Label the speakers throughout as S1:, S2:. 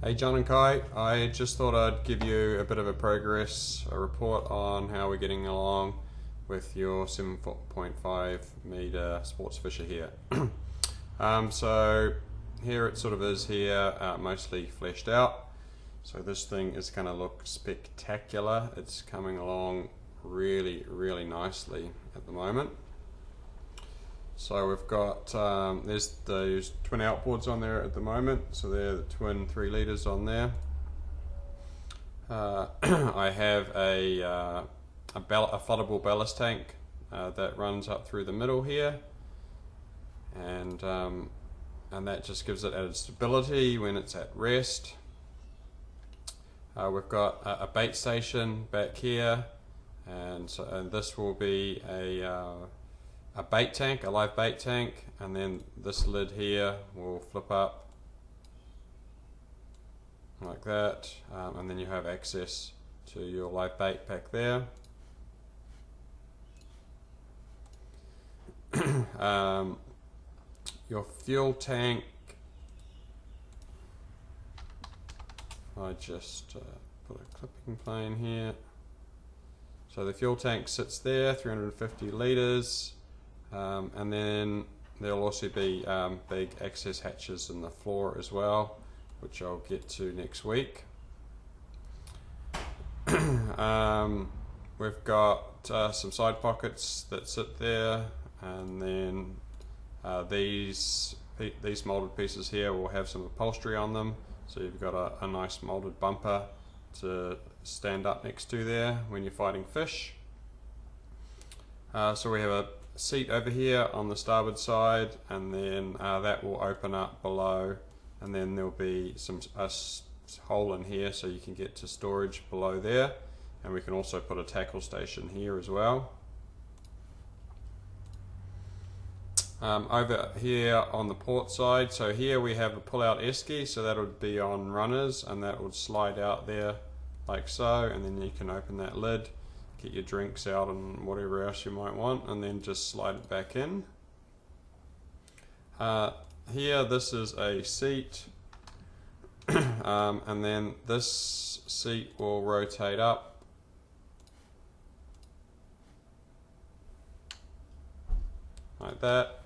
S1: Hey John and Kai, I just thought I'd give you a bit of a report on how we're getting along with your 7.5 meter sports fisher here. So here it sort of is here, mostly fleshed out. So this thing is going to look spectacular. It's coming along really nicely at the moment. So we've got, there's those twin outboards on there at the moment, so they're the twin 3 litres on there. I have a floodable ballast tank that runs up through the middle here, and that just gives it added stability when it's at rest. We've got a bait station back here, and this will be a bait tank, a live bait tank, and then this lid here will flip up like that, and then you have access to your live bait back there. Your fuel tank, I just put a clipping plane here. So the fuel tank sits there, 350 litres. And then there'll also be big access hatches in the floor as well, which I'll get to next week. We've got some side pockets that sit there, and then these molded pieces here will have some upholstery on them, so you've got a nice molded bumper to stand up next to there when you're fighting fish. So we have a seat over here on the starboard side, and then that will open up below, and then there'll be a hole in here so you can get to storage below there, and we can also put a tackle station here as well. Over here on the port side, so here we have a pull-out esky, so that would be on runners, and that would slide out there like so, and then you can open that lid, get your drinks out and whatever else you might want, and then just slide it back in. Here, this is a seat, and then this seat will rotate up like that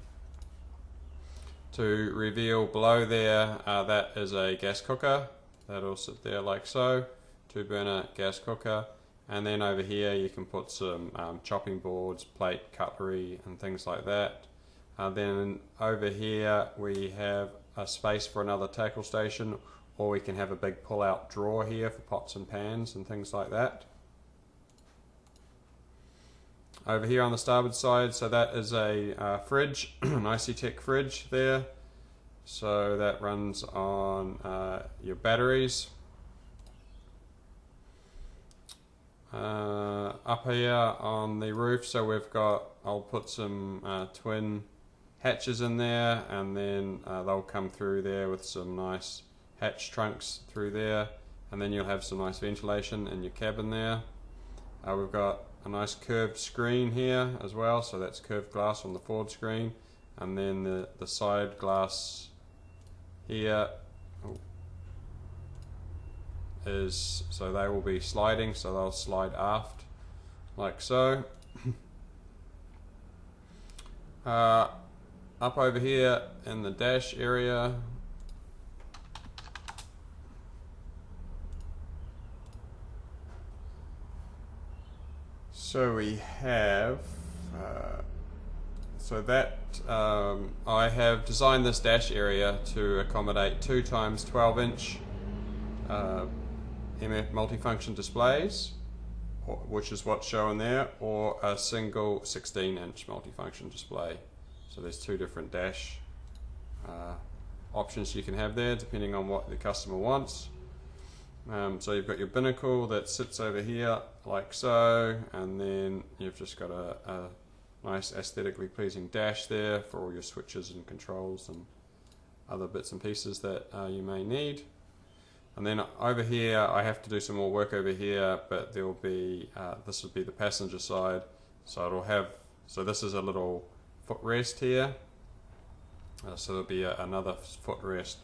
S1: to reveal below there. That is a gas cooker that'll sit there like so, 2-burner gas cooker. And then over here you can put some chopping boards, plate, cutlery and things like that. Then over here we have a space for another tackle station, or we can have a big pull-out drawer here for pots and pans and things like that. Over here on the starboard side, so that is a fridge, an ICTech fridge there. So that runs on your batteries. Up here on the roof, so I'll put some twin hatches in there, and then they'll come through there with some nice hatch trunks through there, and then you'll have some nice ventilation in your cabin there. We've got a nice curved screen here as well, so that's curved glass on the forward screen, and then the side glass here so they will be sliding, so they'll slide aft like so. Up over here in the dash area, so we have I have designed this dash area to accommodate 2 times 12-inch MF multifunction displays, which is what's shown there, or a single 16-inch multifunction display. So there's 2 different dash options you can have there depending on what the customer wants. So you've got your binnacle that sits over here like so, and then you've just got a nice aesthetically pleasing dash there for all your switches and controls and other bits and pieces that you may need. And then over here, I have to do some more work over here, but there will be, this would be the passenger side. So it'll have, so this is a little footrest here. So there'll be another footrest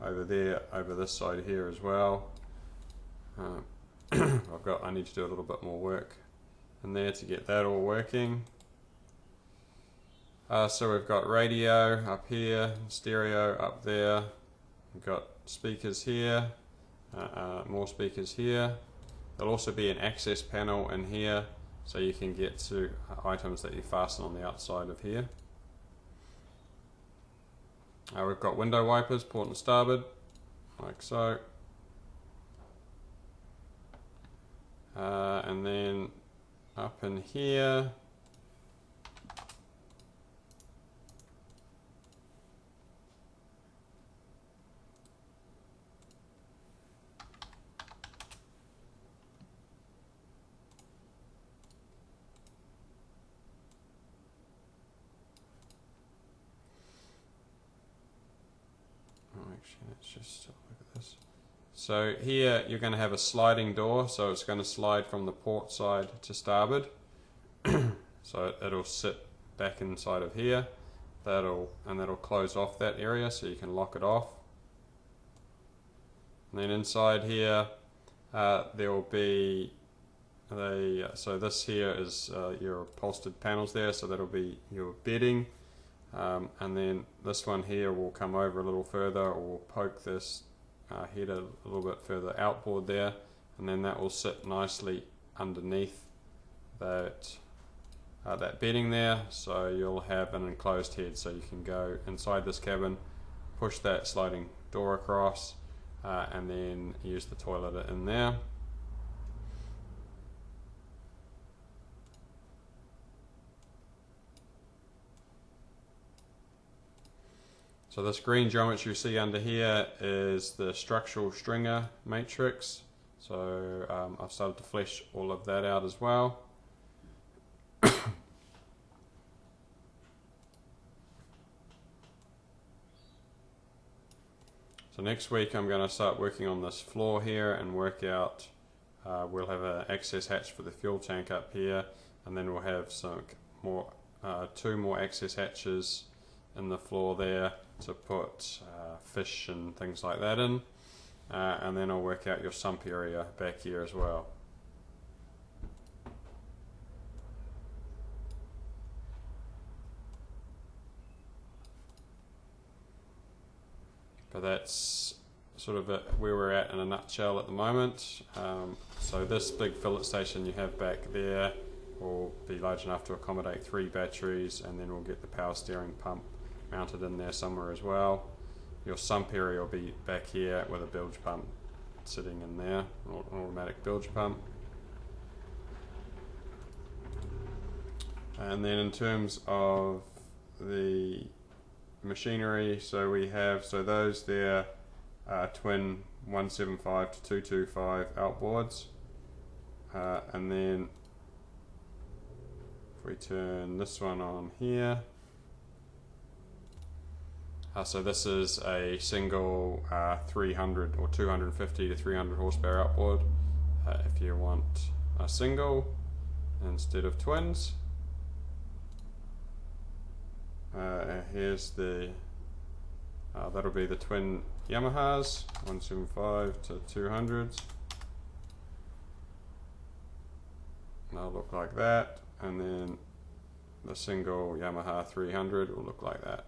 S1: over there, over this side here as well. I need to do a little bit more work in there to get that all working. So we've got radio up here, stereo up there, we've got speakers here, more speakers here. There'll also be an access panel in here so you can get to items that you fasten on the outside of here. We've got window wipers, port and starboard, like so. And then up in here, actually let's just look at this. So here you're going to have a sliding door, so it's going to slide from the port side to starboard. So it'll sit back inside of here. That'll close off that area, so you can lock it off. And then inside here there will be so this here is your upholstered panels there, so that'll be your bedding. And then this one here will come over a little further, or we'll poke this head a little bit further outboard there, and then that will sit nicely underneath that bedding there, so you'll have an enclosed head, so you can go inside this cabin, push that sliding door across, and then use the toilet in there. So this green geometry you see under here is the structural stringer matrix. So I've started to flesh all of that out as well. So next week I'm going to start working on this floor here and work out, we'll have an access hatch for the fuel tank up here, and then we'll have some more, 2 more access hatches in the floor there to put fish and things like that in, and then I'll work out your sump area back here as well. But that's sort of where we're at in a nutshell at the moment. So this big fillet station you have back there will be large enough to accommodate 3 batteries, and then we'll get the power steering pump mounted in there somewhere as well. Your sump area will be back here with a bilge pump sitting in there, an automatic bilge pump. And then in terms of the machinery, so we have, so those there are twin 175 to 225 outboards, and then if we turn this one on here, so this is a single 300 or 250 to 300 horsepower outboard if you want a single instead of twins. Here's the that'll be the twin Yamahas 175 to 200s. They'll look like that, and then the single Yamaha 300 will look like that.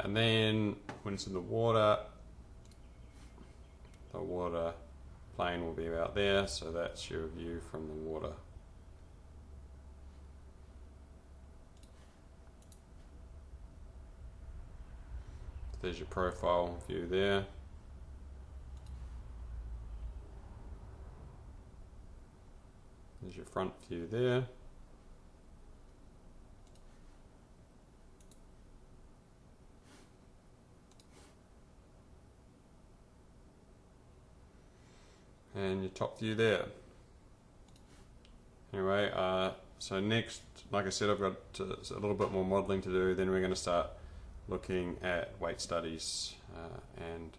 S1: And then when it's in the water plane will be about there, so that's your view from the water. There's your profile view there. There's your front view there. And your top view there. Anyway, so next, like I said, I've got a little bit more modelling to do, then we're going to start looking at weight studies and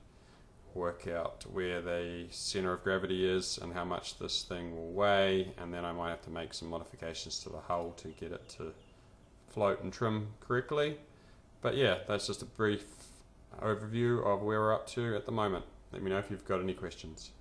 S1: work out where the center of gravity is and how much this thing will weigh, and then I might have to make some modifications to the hull to get it to float and trim correctly. But yeah, that's just a brief overview of where we're up to at the moment. Let me know if you've got any questions.